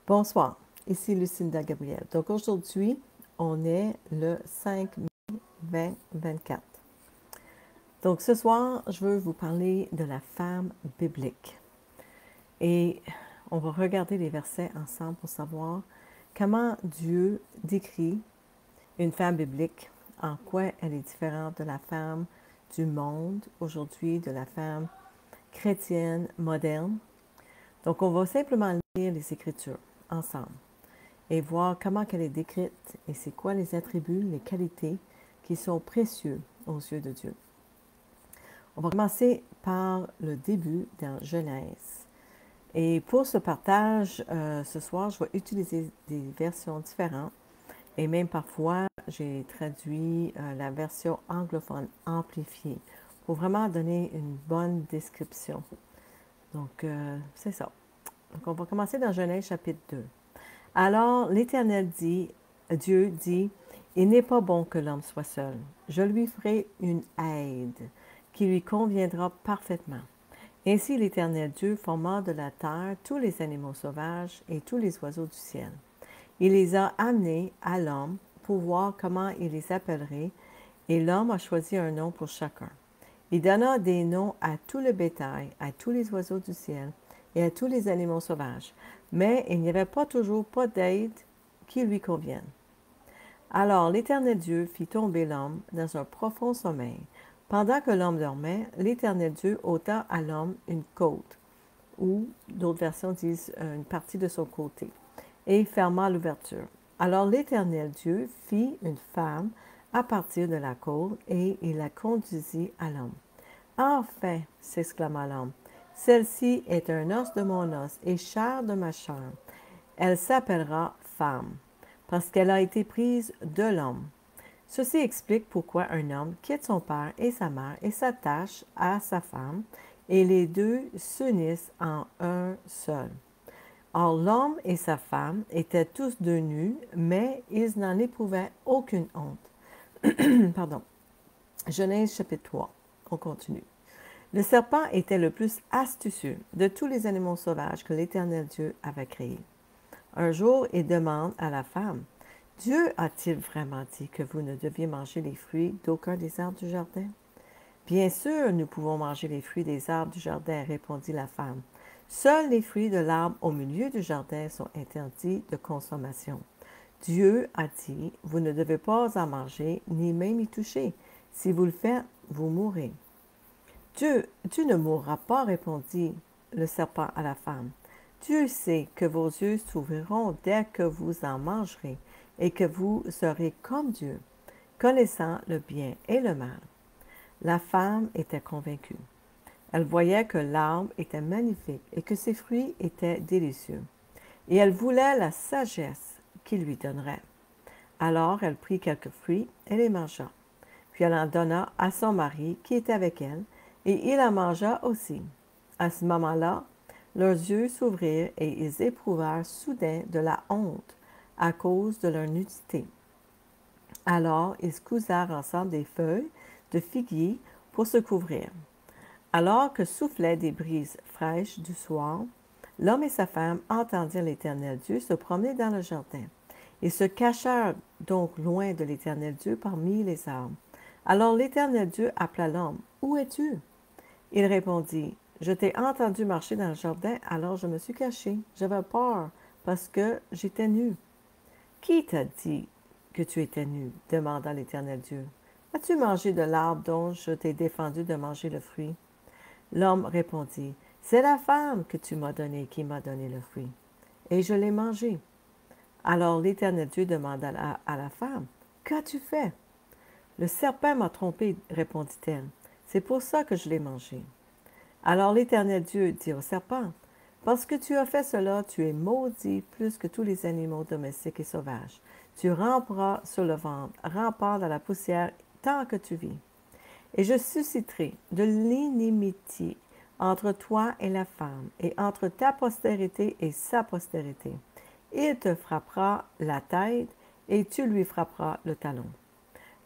Bonsoir, ici Lucinda Gabriel. Donc aujourd'hui, on est le 5 mai 2024. Donc ce soir, je veux vous parler de la femme biblique. Et on va regarder les versets ensemble pour savoir comment Dieu décrit une femme biblique, en quoi elle est différente de la femme du monde aujourd'hui, de la femme chrétienne moderne. Donc on va simplement lire les Écritures ensemble et voir comment elle est décrite et c'est quoi les attributs, les qualités qui sont précieux aux yeux de Dieu. On va commencer par le début dans Genèse. Et pour ce partage, ce soir, je vais utiliser des versions différentes et même parfois, j'ai traduit la version anglophone amplifiée pour vraiment donner une bonne description. Donc, c'est ça. Donc, on va commencer dans Genèse chapitre 2. Alors l'Éternel dit, Dieu dit, il n'est pas bon que l'homme soit seul. Je lui ferai une aide qui lui conviendra parfaitement. Ainsi l'Éternel Dieu forma de la terre tous les animaux sauvages et tous les oiseaux du ciel. Il les a amenés à l'homme pour voir comment il les appellerait, et l'homme a choisi un nom pour chacun. Il donna des noms à tout le bétail, à tous les oiseaux du ciel et à tous les animaux sauvages, mais il n'y avait pas toujours pas d'aide qui lui convienne. Alors l'Éternel Dieu fit tomber l'homme dans un profond sommeil. Pendant que l'homme dormait, l'Éternel Dieu ôta à l'homme une côte, ou d'autres versions disent une partie de son côté, et ferma l'ouverture. Alors l'Éternel Dieu fit une femme à partir de la côte, et il la conduisit à l'homme. Enfin, s'exclama l'homme, celle-ci est un os de mon os et chair de ma chair. Elle s'appellera femme, parce qu'elle a été prise de l'homme. Ceci explique pourquoi un homme quitte son père et sa mère et s'attache à sa femme, et les deux s'unissent en un seul. Or, l'homme et sa femme étaient tous deux nus, mais ils n'en éprouvaient aucune honte. Pardon. Genèse chapitre 3. On continue. Le serpent était le plus astucieux de tous les animaux sauvages que l'Éternel Dieu avait créés. Un jour, il demande à la femme, « Dieu a-t-il vraiment dit que vous ne deviez manger les fruits d'aucun des arbres du jardin? » « Bien sûr, nous pouvons manger les fruits des arbres du jardin, répondit la femme. Seuls les fruits de l'arbre au milieu du jardin sont interdits de consommation. Dieu a dit, vous ne devez pas en manger, ni même y toucher. Si vous le faites, vous mourrez. Tu ne mourras pas, répondit le serpent à la femme. Dieu sait que vos yeux s'ouvriront dès que vous en mangerez, et que vous serez comme Dieu, connaissant le bien et le mal. La femme était convaincue. Elle voyait que l'arbre était magnifique et que ses fruits étaient délicieux. Et elle voulait la sagesse qu'il lui donnerait. Alors elle prit quelques fruits et les mangea. Puis elle en donna à son mari qui était avec elle, et il en mangea aussi. À ce moment-là, leurs yeux s'ouvrirent et ils éprouvèrent soudain de la honte à cause de leur nudité. Alors ils cousèrent ensemble des feuilles de figuier pour se couvrir. Alors que soufflaient des brises fraîches du soir, l'homme et sa femme entendirent l'Éternel Dieu se promener dans le jardin. Ils se cachèrent donc loin de l'Éternel Dieu parmi les arbres. Alors l'Éternel Dieu appela l'homme. « Où es-tu? » Il répondit, « Je t'ai entendu marcher dans le jardin, alors je me suis caché. J'avais peur parce que j'étais nu. »« Qui t'a dit que tu étais nu? » demanda l'Éternel Dieu. « As-tu mangé de l'arbre dont je t'ai défendu de manger le fruit? » L'homme répondit, « C'est la femme que tu m'as donnée qui m'a donné le fruit, et je l'ai mangé. » Alors l'Éternel Dieu demanda à la femme, « Qu'as-tu fait? » « Le serpent m'a trompée, répondit-elle. C'est pour ça que je l'ai mangé. » Alors l'Éternel Dieu dit au serpent, « Parce que tu as fait cela, tu es maudit plus que tous les animaux domestiques et sauvages. Tu ramperas sur le ventre, rampant dans la poussière tant que tu vis. Et je susciterai de l'inimitié entre toi et la femme, et entre ta postérité et sa postérité. Il te frappera la tête, et tu lui frapperas le talon. »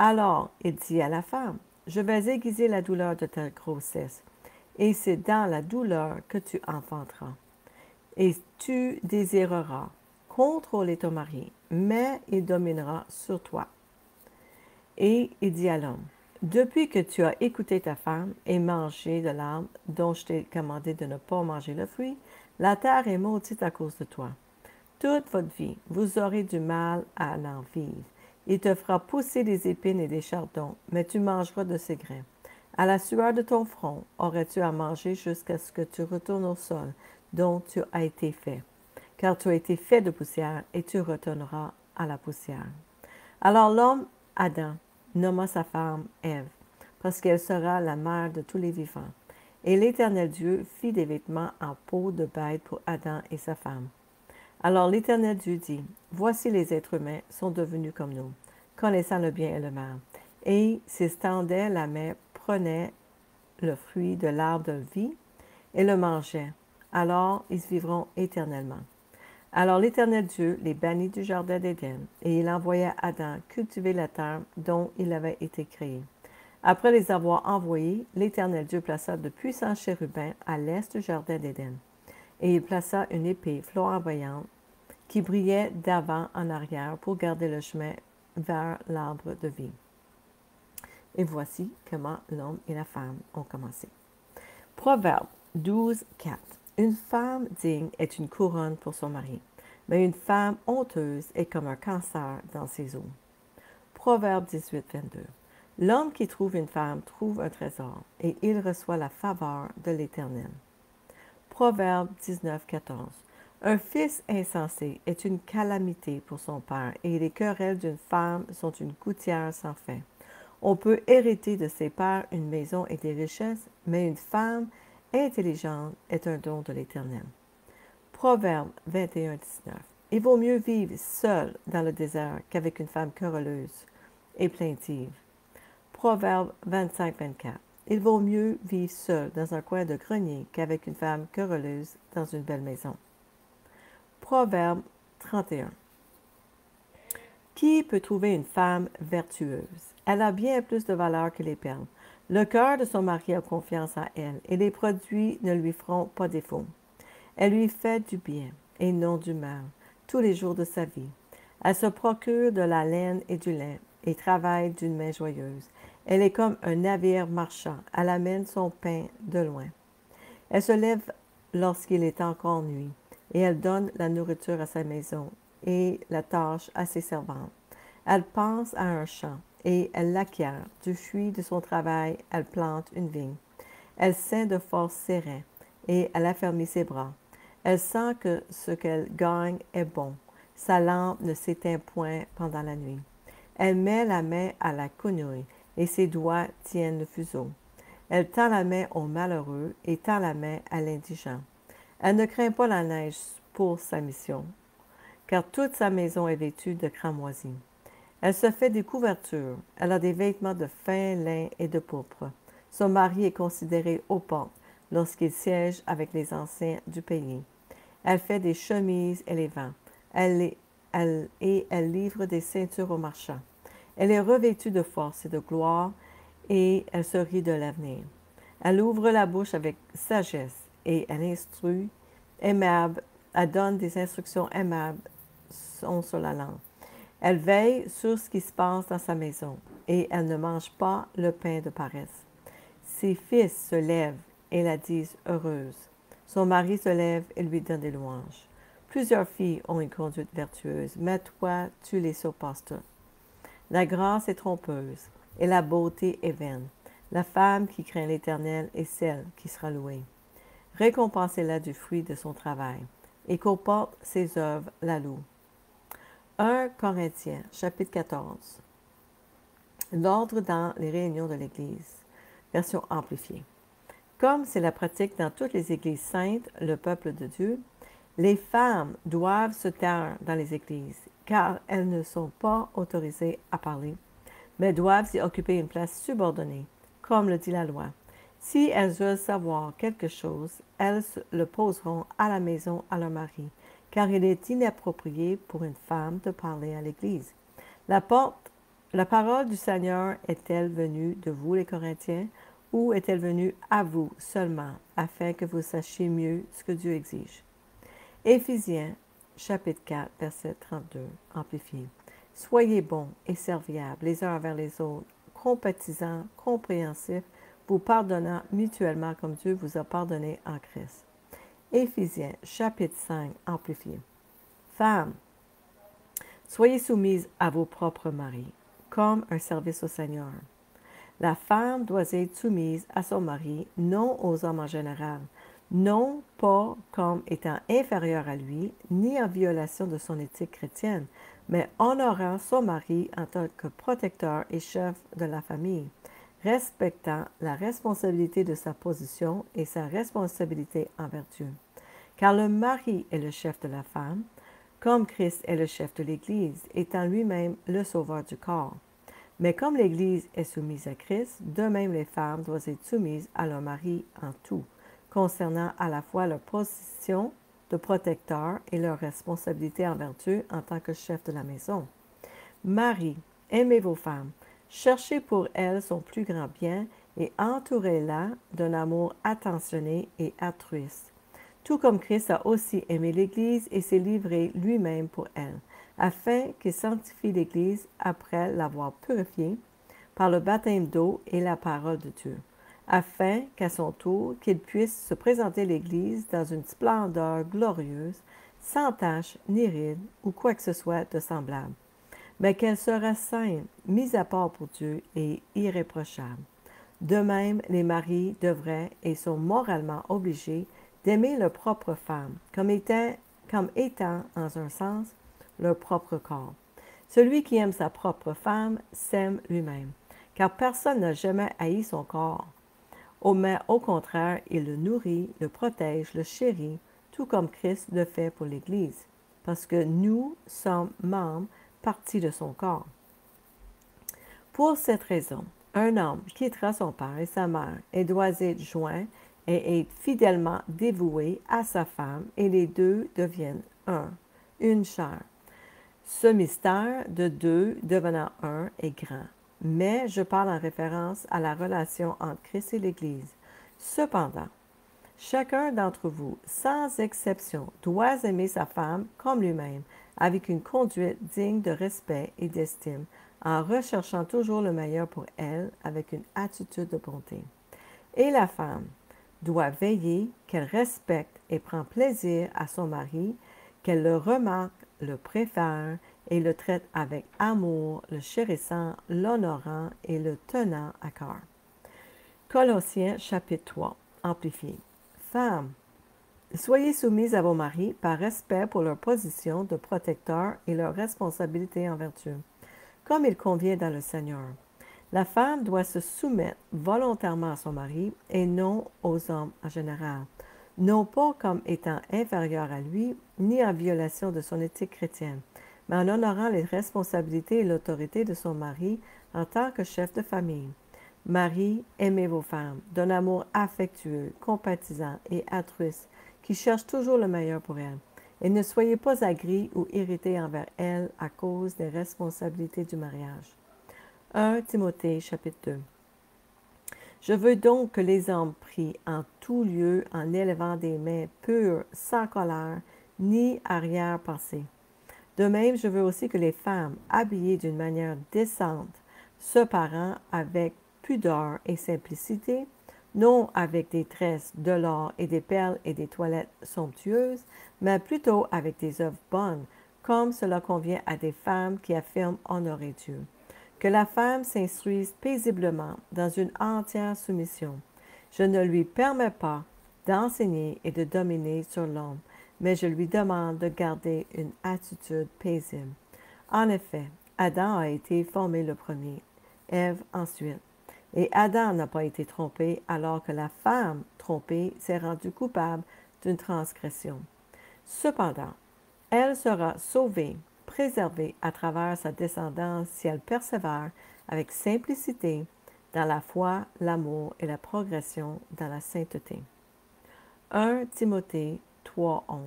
Alors il dit à la femme, « Je vais aiguiser la douleur de ta grossesse, et c'est dans la douleur que tu enfanteras. Et tu désireras, contrôler ton mari, mais il dominera sur toi. Et il dit à l'homme, depuis que tu as écouté ta femme et mangé de l'arbre dont je t'ai commandé de ne pas manger le fruit, la terre est maudite à cause de toi. Toute votre vie, vous aurez du mal à en vivre. Il te fera pousser des épines et des chardons, mais tu mangeras de ses grains. À la sueur de ton front aurais-tu à manger jusqu'à ce que tu retournes au sol dont tu as été fait. Car tu as été fait de poussière et tu retourneras à la poussière. Alors l'homme, Adam, nomma sa femme Ève, parce qu'elle sera la mère de tous les vivants. Et l'Éternel Dieu fit des vêtements en peau de bête pour Adam et sa femme. Alors l'Éternel Dieu dit, voici les êtres humains sont devenus comme nous, connaissant le bien et le mal. Et s'ils tendaient la main, prenaient le fruit de l'arbre de vie et le mangeaient. Alors ils vivront éternellement. Alors l'Éternel Dieu les bannit du jardin d'Éden, et il envoya Adam cultiver la terre dont il avait été créé. Après les avoir envoyés, l'Éternel Dieu plaça de puissants chérubins à l'est du jardin d'Éden. Et il plaça une épée flamboyante qui brillait d'avant en arrière pour garder le chemin vers l'arbre de vie. Et voici comment l'homme et la femme ont commencé. Proverbe 12, 4. Une femme digne est une couronne pour son mari, mais une femme honteuse est comme un cancer dans ses os. Proverbe 18, 22. L'homme qui trouve une femme trouve un trésor, et il reçoit la faveur de l'Éternel. Proverbe 19, 14. Un fils insensé est une calamité pour son père, et les querelles d'une femme sont une gouttière sans fin. On peut hériter de ses pères une maison et des richesses, mais une femme intelligente est un don de l'Éternel. Proverbe 21, 19. Il vaut mieux vivre seul dans le désert qu'avec une femme querelleuse et plaintive. Proverbe 25, 24. Il vaut mieux vivre seul dans un coin de grenier qu'avec une femme querelleuse dans une belle maison. Proverbe 31. Qui peut trouver une femme vertueuse? Elle a bien plus de valeur que les perles. Le cœur de son mari a confiance en elle, et les produits ne lui feront pas défaut. Elle lui fait du bien, et non du mal, tous les jours de sa vie. Elle se procure de la laine et du lin, et travaille d'une main joyeuse. Elle est comme un navire marchand, elle amène son pain de loin. Elle se lève lorsqu'il est encore nuit, et elle donne la nourriture à sa maison, et la tâche à ses servantes. Elle pense à un champ, et elle l'acquiert. Du fruit de son travail, elle plante une vigne. Elle ceint de force ses reins, et elle affermit ses bras. Elle sent que ce qu'elle gagne est bon. Sa lampe ne s'éteint point pendant la nuit. Elle met la main à la quenouille, et ses doigts tiennent le fuseau. Elle tend la main au malheureux et tend la main à l'indigent. Elle ne craint pas la neige pour sa mission, car toute sa maison est vêtue de cramoisis. Elle se fait des couvertures. Elle a des vêtements de fin lin et de pourpre. Son mari est considéré aux portes lorsqu'il siège avec les anciens du pays. Elle fait des chemises et les vend. Elle livre des ceintures aux marchands. Elle est revêtue de force et de gloire, et elle se rit de l'avenir. Elle ouvre la bouche avec sagesse, et elle instruit aimable. Elle donne des instructions aimables sont sur la langue. Elle veille sur ce qui se passe dans sa maison, et elle ne mange pas le pain de paresse. Ses fils se lèvent et la disent heureuse. Son mari se lève et lui donne des louanges. Plusieurs filles ont une conduite vertueuse, mais toi, tu les surpasses toutes. La grâce est trompeuse, et la beauté est vaine. La femme qui craint l'Éternel est celle qui sera louée. Récompensez-la du fruit de son travail, et qu'au porte ses œuvres la louent. 1 Corinthiens, chapitre 14. L'ordre dans les réunions de l'Église, version amplifiée. Comme c'est la pratique dans toutes les églises saintes, le peuple de Dieu, les femmes doivent se taire dans les églises, car elles ne sont pas autorisées à parler, mais doivent y occuper une place subordonnée, comme le dit la loi. Si elles veulent savoir quelque chose, elles le poseront à la maison à leur mari, car il est inapproprié pour une femme de parler à l'Église. La parole du Seigneur est-elle venue de vous, les Corinthiens, ou est-elle venue à vous seulement, afin que vous sachiez mieux ce que Dieu exige? Éphésiens, chapitre 4, verset 32, amplifié. Soyez bons et serviables les uns envers les autres, compatisants, compréhensifs, vous pardonnant mutuellement comme Dieu vous a pardonné en Christ. Éphésiens, chapitre 5, amplifié. Femmes, soyez soumises à vos propres maris, comme un service au Seigneur. La femme doit être soumise à son mari, non aux hommes en général, non pas comme étant inférieure à lui, ni en violation de son éthique chrétienne, mais honorant son mari en tant que protecteur et chef de la famille, respectant la responsabilité de sa position et sa responsabilité envers Dieu. Car le mari est le chef de la femme, comme Christ est le chef de l'Église, étant lui-même le sauveur du corps. Mais comme l'Église est soumise à Christ, de même les femmes doivent être soumises à leur mari en tout, concernant à la fois leur position de protecteur et leur responsabilité envers Dieu en tant que chef de la maison. Marie, aimez vos femmes, cherchez pour elles son plus grand bien et entourez-la d'un amour attentionné et altruiste. Tout comme Christ a aussi aimé l'Église et s'est livré lui-même pour elle, afin qu'il sanctifie l'Église après l'avoir purifiée par le baptême d'eau et la parole de Dieu, afin qu'à son tour, qu'il puisse se présenter l'Église dans une splendeur glorieuse, sans tache ni ride ou quoi que ce soit de semblable, mais qu'elle sera sainte, mise à part pour Dieu et irréprochable. De même, les maris devraient et sont moralement obligés d'aimer leur propre femme, comme étant, en un sens, leur propre corps. Celui qui aime sa propre femme s'aime lui-même, car personne n'a jamais haï son corps. Mais au contraire, il le nourrit, le protège, le chérit, tout comme Christ le fait pour l'Église, parce que nous sommes membres, partie de son corps. Pour cette raison, un homme quittera son père et sa mère et doit être joint et être fidèlement dévoué à sa femme, et les deux deviennent un, une chair. Ce mystère de deux devenant un est grand, mais je parle en référence à la relation entre Christ et l'Église. Cependant, chacun d'entre vous, sans exception, doit aimer sa femme comme lui-même, avec une conduite digne de respect et d'estime, en recherchant toujours le meilleur pour elle, avec une attitude de bonté. Et la femme doit veiller qu'elle respecte et prend plaisir à son mari, qu'elle le remarque, le préfère et le traite avec amour, le chérissant, l'honorant et le tenant à cœur. Colossiens chapitre 3, amplifié. Femmes, soyez soumises à vos maris par respect pour leur position de protecteur et leur responsabilité envers Dieu, comme il convient dans le Seigneur. La femme doit se soumettre volontairement à son mari et non aux hommes en général, non pas comme étant inférieure à lui, ni en violation de son éthique chrétienne, mais en honorant les responsabilités et l'autorité de son mari en tant que chef de famille. Marie, aimez vos femmes, d'un amour affectueux, compatisant et altruiste, qui cherche toujours le meilleur pour elles. Et ne soyez pas aigris ou irrités envers elles à cause des responsabilités du mariage. 1 Timothée chapitre 2. Je veux donc que les hommes prient en tout lieu en élevant des mains pures, sans colère, ni arrière-pensée. De même, je veux aussi que les femmes, habillées d'une manière décente, se parent avec pudeur et simplicité, non avec des tresses, de l'or et des perles et des toilettes somptueuses, mais plutôt avec des œuvres bonnes, comme cela convient à des femmes qui affirment honorer Dieu. Que la femme s'instruise paisiblement dans une entière soumission. Je ne lui permets pas d'enseigner et de dominer sur l'homme, mais je lui demande de garder une attitude paisible. En effet, Adam a été formé le premier, Ève ensuite. Et Adam n'a pas été trompé, alors que la femme trompée s'est rendue coupable d'une transgression. Cependant, elle sera sauvée, préservée à travers sa descendance si elle persévère avec simplicité dans la foi, l'amour et la progression dans la sainteté. 1 Timothée 3:11.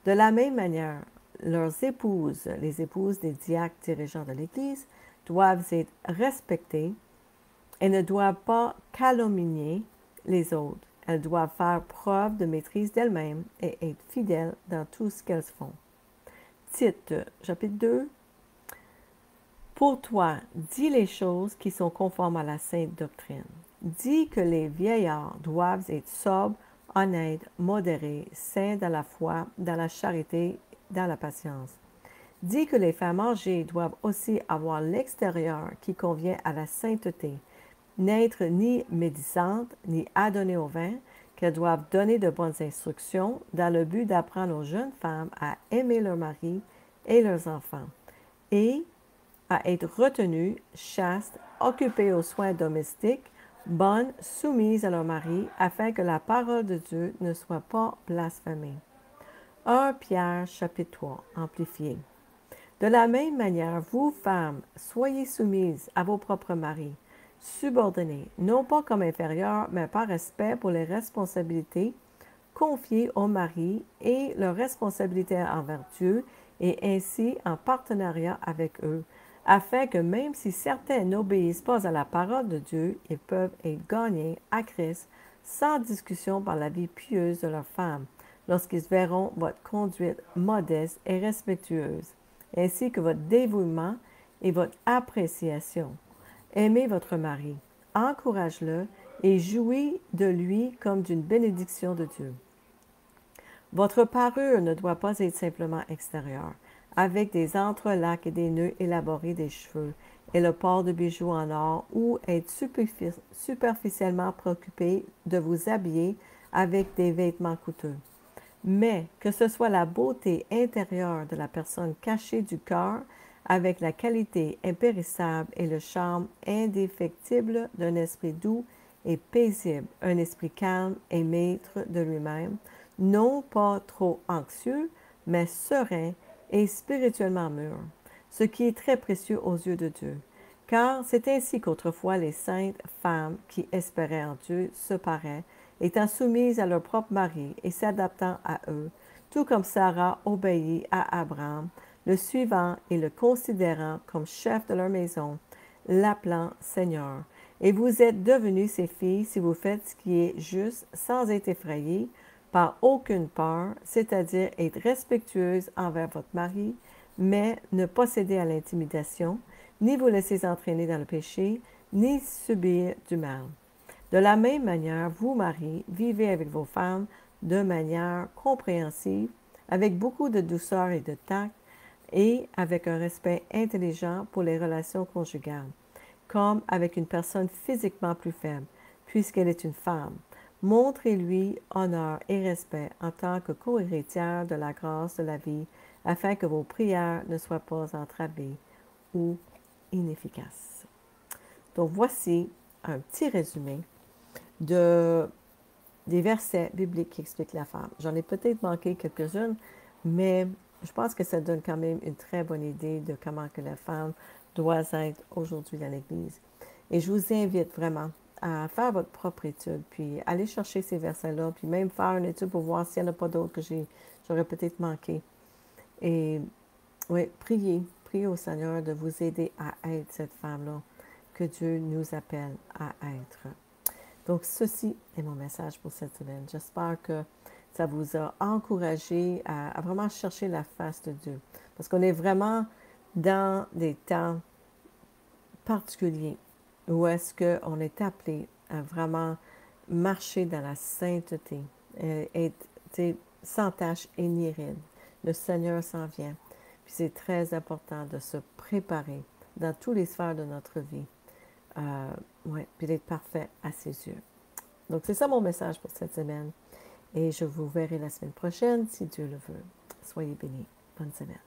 De la même manière, leurs épouses, les épouses des diacres dirigeants de l'Église, doivent être respectées et ne doivent pas calomnier les autres. Elles doivent faire preuve de maîtrise d'elles-mêmes et être fidèles dans tout ce qu'elles font. Tite, chapitre 2. Pour toi, dis les choses qui sont conformes à la sainte doctrine. Dis que les vieillards doivent être sobres, honnêtes, modérés, saints dans la foi, dans la charité, dans la patience. Dis que les femmes âgées doivent aussi avoir l'extérieur qui convient à la sainteté, n'être ni médisantes, ni adonnées au vin, qu'elles doivent donner de bonnes instructions dans le but d'apprendre aux jeunes femmes à aimer leur mari et leurs enfants, et à être retenues, chastes, occupées aux soins domestiques, bonnes, soumises à leur mari, afin que la parole de Dieu ne soit pas blasphémée. 1 Pierre chapitre 3, amplifié. De la même manière, vous, femmes, soyez soumises à vos propres maris, subordonnés, non pas comme inférieurs, mais par respect pour les responsabilités confiées aux maris et leurs responsabilités envers Dieu, et ainsi en partenariat avec eux, afin que même si certains n'obéissent pas à la parole de Dieu, ils peuvent être gagnés à Christ sans discussion par la vie pieuse de leurs femmes, lorsqu'ils verront votre conduite modeste et respectueuse, ainsi que votre dévouement et votre appréciation. Aimez votre mari, encourage-le et jouis de lui comme d'une bénédiction de Dieu. Votre parure ne doit pas être simplement extérieure, avec des entrelacs et des nœuds élaborés des cheveux, et le port de bijoux en or, ou être superficiellement préoccupé de vous habiller avec des vêtements coûteux. Mais que ce soit la beauté intérieure de la personne cachée du cœur, avec la qualité impérissable et le charme indéfectible d'un esprit doux et paisible, un esprit calme et maître de lui-même, non pas trop anxieux, mais serein et spirituellement mûr, ce qui est très précieux aux yeux de Dieu. Car c'est ainsi qu'autrefois les saintes femmes qui espéraient en Dieu se paraient, étant soumises à leur propre mari et s'adaptant à eux, tout comme Sarah obéit à Abraham, le suivant et le considérant comme chef de leur maison, l'appelant Seigneur. Et vous êtes devenus ses filles si vous faites ce qui est juste sans être effrayés par aucune peur, c'est-à-dire être respectueuse envers votre mari, mais ne pas céder à l'intimidation, ni vous laisser entraîner dans le péché, ni subir du mal. De la même manière, vous, maris, vivez avec vos femmes de manière compréhensive, avec beaucoup de douceur et de tact, et avec un respect intelligent pour les relations conjugales, comme avec une personne physiquement plus faible, puisqu'elle est une femme. Montrez-lui honneur et respect en tant que co-héritière de la grâce de la vie, afin que vos prières ne soient pas entravées ou inefficaces. Donc voici un petit résumé des versets bibliques qui expliquent la femme. J'en ai peut-être manqué quelques-unes, mais je pense que ça donne quand même une très bonne idée de comment que la femme doit être aujourd'hui dans l'Église. Et je vous invite vraiment à faire votre propre étude, puis aller chercher ces versets-là, puis même faire une étude pour voir s'il n'y en a pas d'autres que j'aurais peut-être manqué. Et oui, priez au Seigneur de vous aider à être cette femme-là que Dieu nous appelle à être. Donc, ceci est mon message pour cette semaine. J'espère que ça vous a encouragé à vraiment chercher la face de Dieu. Parce qu'on est vraiment dans des temps particuliers où est-ce qu'on est appelé à vraiment marcher dans la sainteté, être sans tache et ni ride. Le Seigneur s'en vient. Puis c'est très important de se préparer dans toutes les sphères de notre vie. Puis d'être parfait à ses yeux. Donc, c'est ça mon message pour cette semaine. Et je vous verrai la semaine prochaine, si Dieu le veut. Soyez bénis. Bonne semaine.